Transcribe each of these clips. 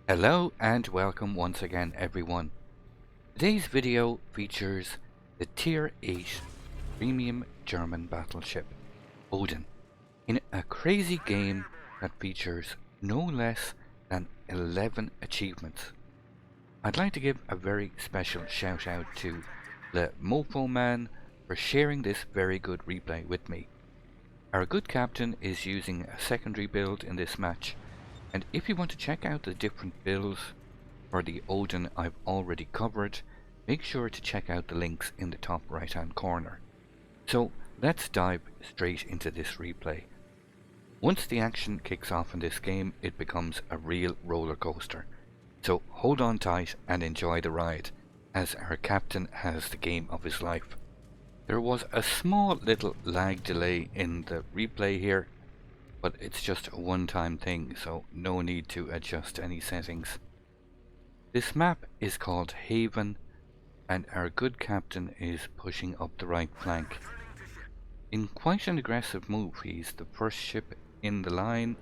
Hello and welcome once again everyone. Today's video features the Tier VIII premium German battleship, Odin, in a crazy game that features no less than 11 achievements. I'd like to give a very special shout out to the Mofo Man for sharing this very good replay with me. Our good captain is using a secondary build in this match, and if you want to check out the different builds for the Odin I've already covered, make sure to check out the links in the top right hand corner. So let's dive straight into this replay. Once the action kicks off in this game, it becomes a real roller coaster. So hold on tight and enjoy the ride, as our captain has the game of his life. There was a small little lag delay in the replay here, but it's just a one-time thing, so no need to adjust any settings. This map is called Haven, and our good captain is pushing up the right flank. In quite an aggressive move, he's the first ship in the line,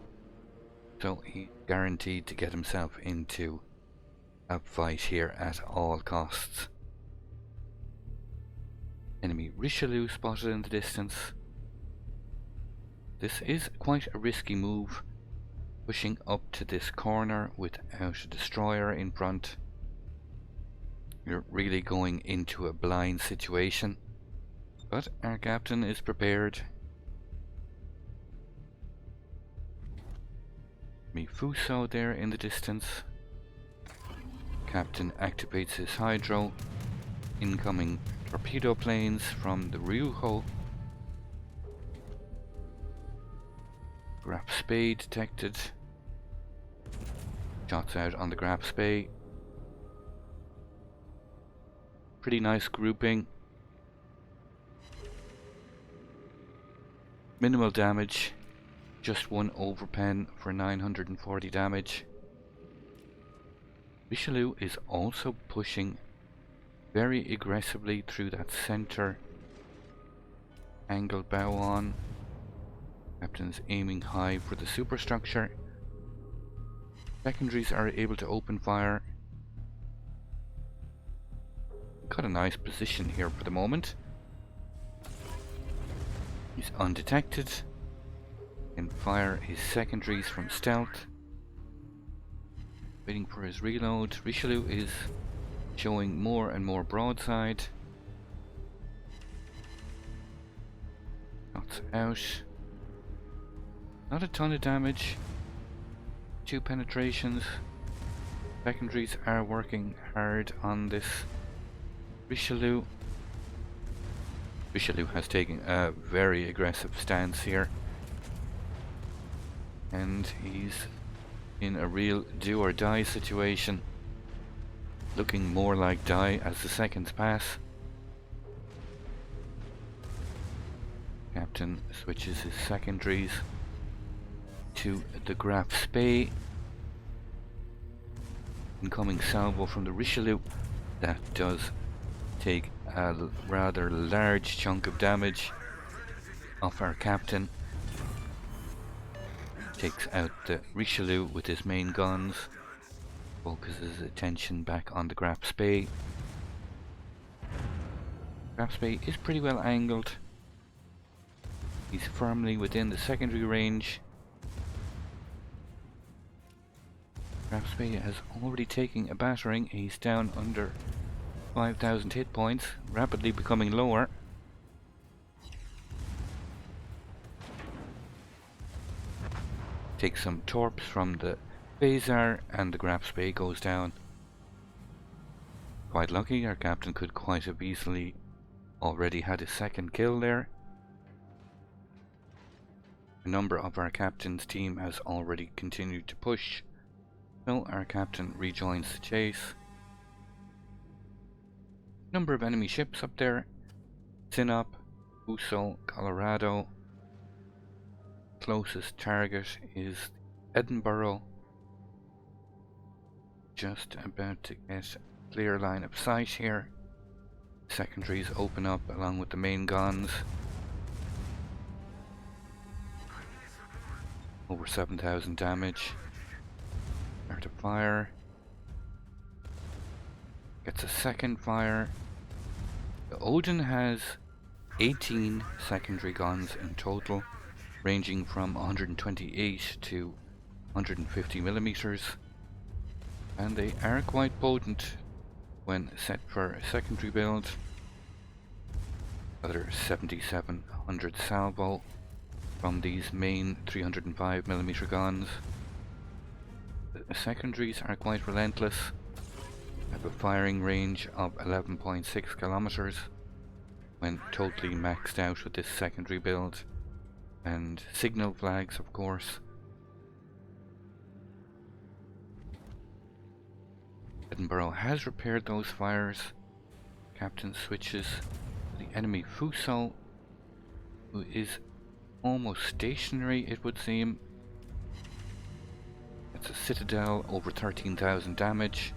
so he's guaranteed to get himself into a fight here at all costs. Enemy Richelieu spotted in the distance. This is quite a risky move, pushing up to this corner without a destroyer in front. You're really going into a blind situation, but our captain is prepared. Fuze there in the distance. Captain activates his hydro. Incoming torpedo planes from the Ryuho. Grap Spay detected. Shots out on the Grap Spay. Pretty nice grouping. Minimal damage. Just one overpen for 940 damage. Richelieu is also pushing very aggressively through that center angle bow on. Captain's aiming high for the superstructure. Secondaries are able to open fire. Got a nice position here for the moment. He's undetected. Can fire his secondaries from stealth. Waiting for his reload. Richelieu is showing more and more broadside. Shots out. Not a ton of damage. 2 penetrations. Secondaries are working hard on this Richelieu. Richelieu has taken a very aggressive stance here, and he's in a real do or die situation, looking more like die as the seconds pass. Captain switches his secondaries to the Grap Spay. Incoming salvo from the Richelieu. That does take a rather large chunk of damage off our captain. Takes out the Richelieu with his main guns. Focuses attention back on the Grap Spay. Grap Spay is pretty well angled. He's firmly within the secondary range. Grap Spay has already taken a battering. He's down under 5,000 hit points, rapidly becoming lower. Takes some torps from the Phasar, and the Grap Spay goes down. Quite lucky, our captain could quite have easily already had his second kill there. A number of our captain's team has already continued to push, so our captain rejoins the chase. Number of enemy ships up there. Sinop, Uso, Colorado. Closest target is Edinburgh. Just about to get a clear line of sight here. Secondaries open up along with the main guns. Over 7,000 damage. Start to fire. Gets a second fire. The Odin has 18 secondary guns in total, ranging from 128 to 150 millimeters, and they are quite potent when set for a secondary build. Another 7700 salvo from these main 305 millimeter guns. The secondaries are quite relentless, have a firing range of 11.6 kilometers when totally maxed out with this secondary build, and signal flags, of course. Edinburgh has repaired those fires. Captain switches to the enemy fuze, who is almost stationary, it would seem. It's a citadel, over 13,000 damage.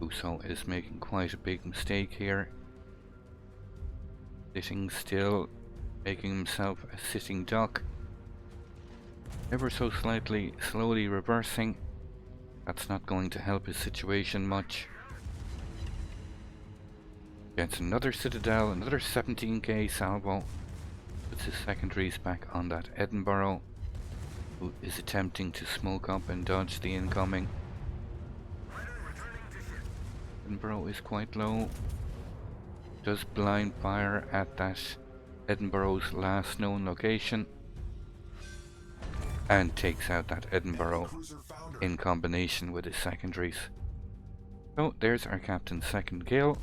Fuze is making quite a big mistake here. Sitting still, making himself a sitting duck. Ever so slightly, slowly reversing. That's not going to help his situation much. Gets another citadel, another 17k salvo. Puts his secondaries back on that Edinburgh, who is attempting to smoke up and dodge the incoming. Edinburgh is quite low. Does blind fire at that Edinburgh's last known location, and takes out that Edinburgh in combination with his secondaries. So there's our captain's second kill.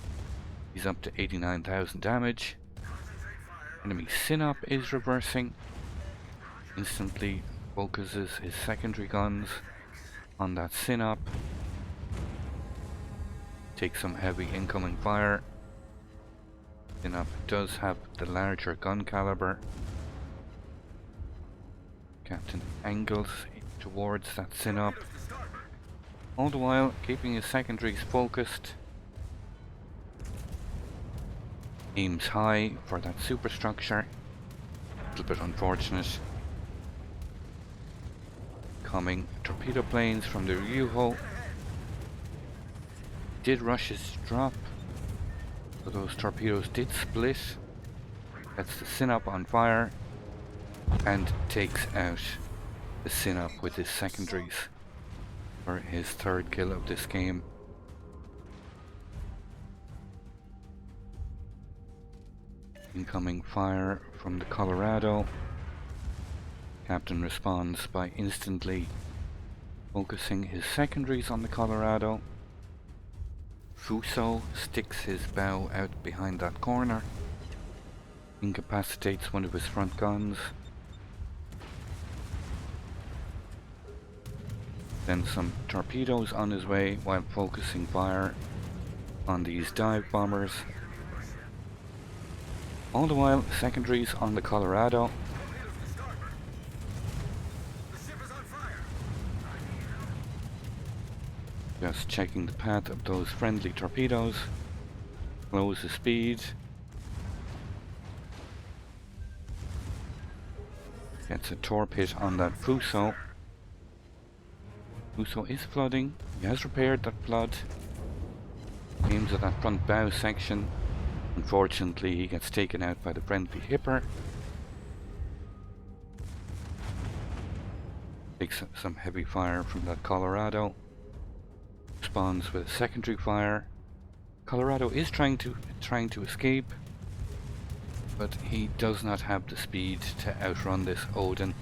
He's up to 89,000 damage. Enemy Synop is reversing. Instantly focuses his secondary guns on that Synop. Takes some heavy incoming fire. Synop does have the larger gun caliber. Captain angles towards that Synop, all the while keeping his secondaries focused. Aims high for that superstructure. A little bit unfortunate. Coming torpedo planes from the Ryuho. Did rush his drop, so those torpedoes did split. That's the Synop on fire, and takes out the Synop with his secondaries for his third kill of this game. Incoming fire from the Colorado. Captain responds by instantly focusing his secondaries on the Colorado. Fuze sticks his bow out behind that corner, incapacitates one of his front guns. Then some torpedoes on his way while focusing fire on these dive bombers. All the while, secondaries on the Colorado. Just checking the path of those friendly torpedoes. Slows the speed. Gets a torpid on that fuze. Fuze is flooding. He has repaired that flood. Aims at that front bow section. Unfortunately, he gets taken out by the friendly hipper. Takes some heavy fire from that Colorado. Responds with a secondary fire. Colorado is trying to escape, but he does not have the speed to outrun this Odin.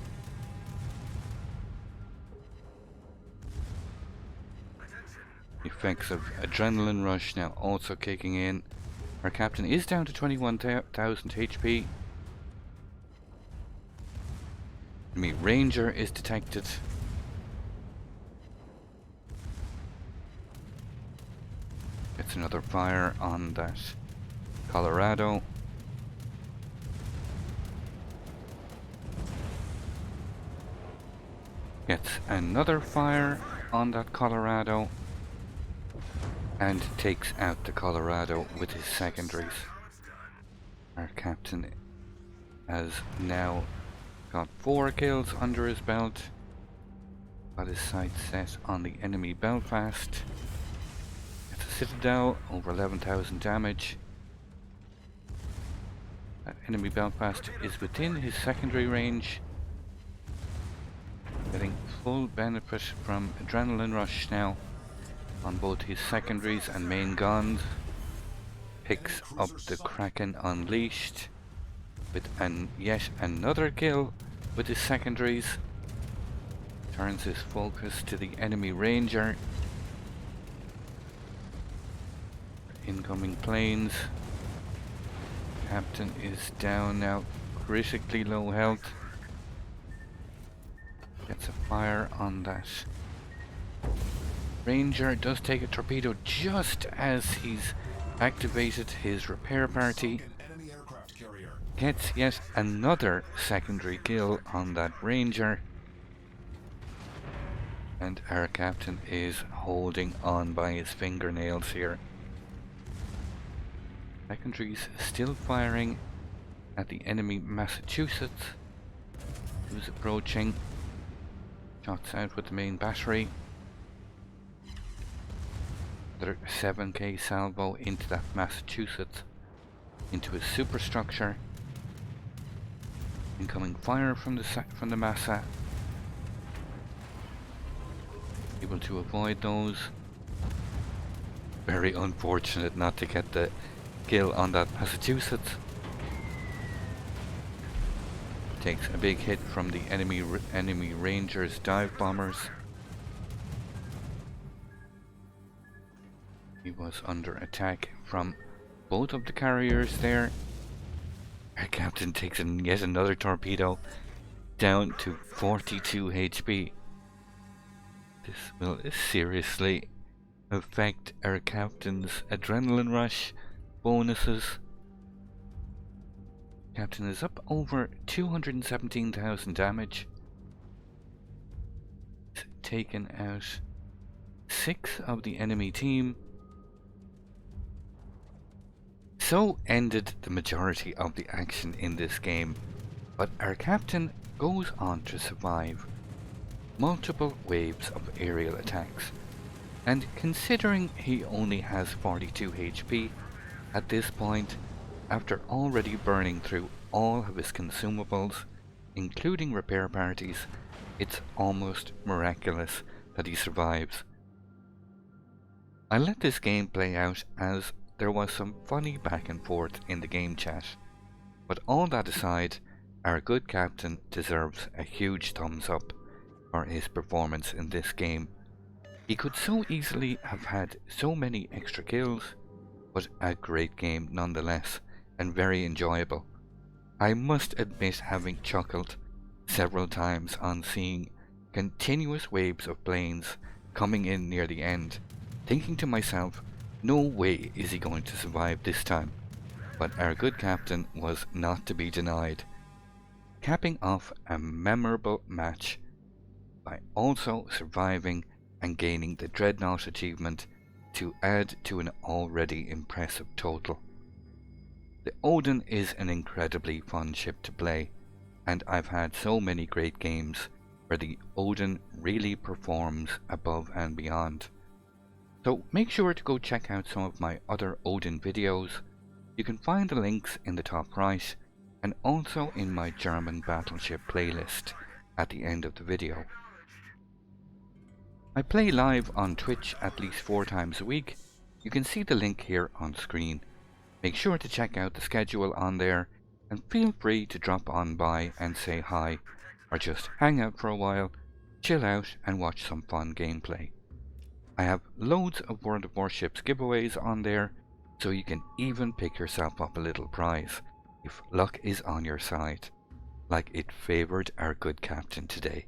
Effects of adrenaline rush now also kicking in. Our captain is down to 21,000 HP. Enemy Ranger is detected. Gets another fire on that Colorado. Gets another fire on that Colorado. And takes out the Colorado with his secondaries. Our captain has now got 4 kills under his belt. Got his sights set on the enemy Belfast. citadel, over 11,000 damage. Enemy Belfast is within his secondary range. Getting full benefit from adrenaline rush now on both his secondaries and main guns. Picks up the Kraken Unleashed with yet another kill with his secondaries. Turns his focus to the enemy ranger. Incoming planes. Captain is down now, critically low health. Gets a fire on that ranger. Does take a torpedo just as he's activated his repair party. Gets yet another secondary kill on that ranger. And our captain is holding on by his fingernails here. Secondaries still firing at the enemy Massachusetts, who's approaching. Shots out with the main battery. Another 7k salvo into that Massachusetts, into his superstructure. Incoming fire from the Massa. Able to avoid those. Very unfortunate not to get the kill on that Massachusetts. Takes a big hit from the enemy Rangers dive bombers. He was under attack from both of the carriers there. Our captain takes yet another torpedo, down to 42 HP. This will seriously affect our captain's adrenaline rush bonuses. Captain is up over 217,000 damage. He's taken out 6 of the enemy team. So ended the majority of the action in this game, but our captain goes on to survive multiple waves of aerial attacks, and considering he only has 42 HP at this point, after already burning through all of his consumables, including repair parties, it's almost miraculous that he survives. I let this game play out as there was some funny back and forth in the game chat, but all that aside, our good captain deserves a huge thumbs up for his performance in this game. He could so easily have had so many extra kills, but a great game nonetheless, and very enjoyable. I must admit having chuckled several times on seeing continuous waves of planes coming in near the end, thinking to myself, no way is he going to survive this time. But our good captain was not to be denied, capping off a memorable match by also surviving and gaining the Dreadnought achievement to add to an already impressive total. The Odin is an incredibly fun ship to play, and I've had so many great games where the Odin really performs above and beyond. So make sure to go check out some of my other Odin videos. You can find the links in the top right, and also in my German battleship playlist at the end of the video. I play live on Twitch at least 4 times a week. You can see the link here on screen. Make sure to check out the schedule on there, and feel free to drop on by and say hi, or just hang out for a while, chill out and watch some fun gameplay. I have loads of World of Warships giveaways on there, so you can even pick yourself up a little prize if luck is on your side, like it favoured our good captain today.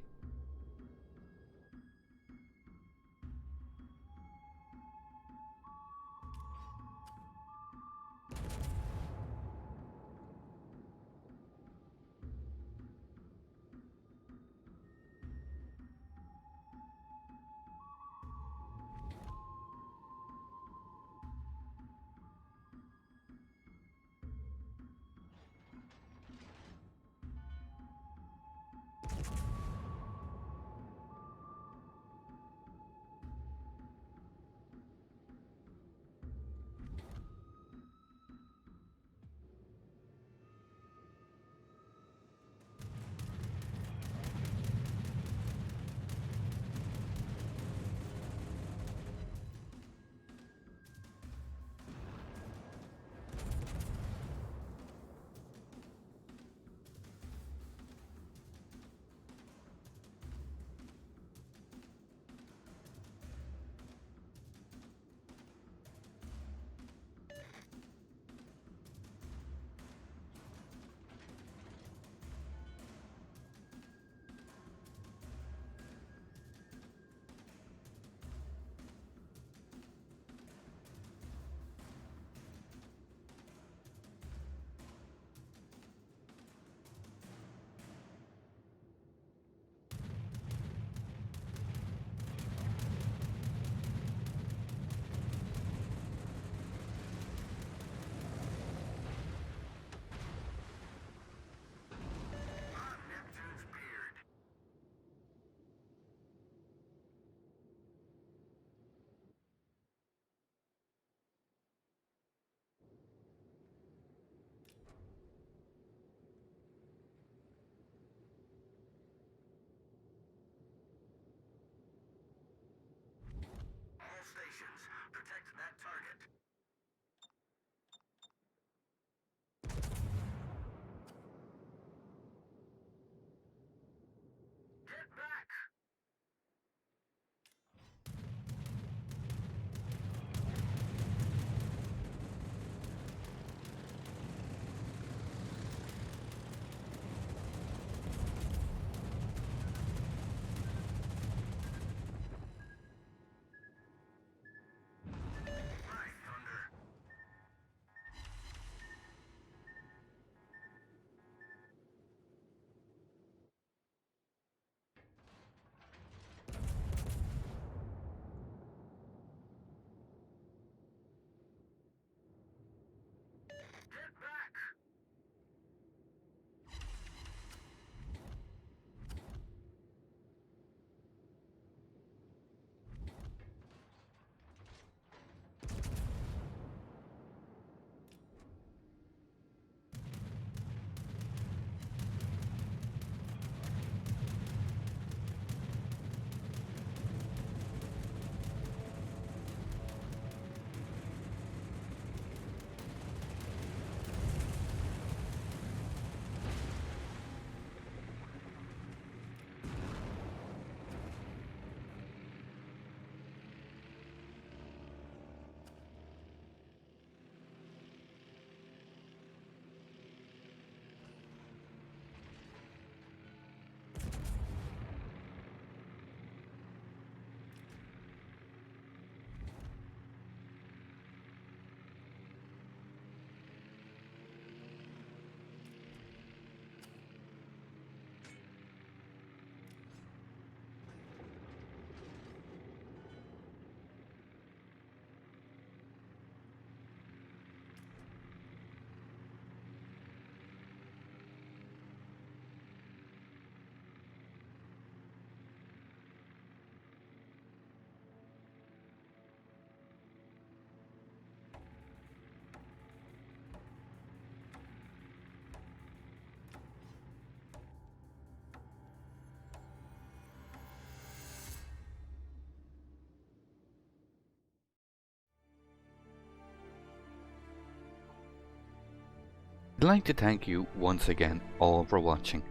I'd like to thank you once again all for watching.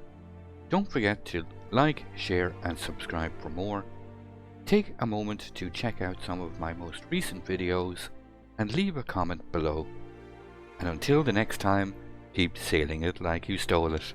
Don't forget to like, share and subscribe for more. Take a moment to check out some of my most recent videos and leave a comment below. And until the next time, keep sailing it like you stole it.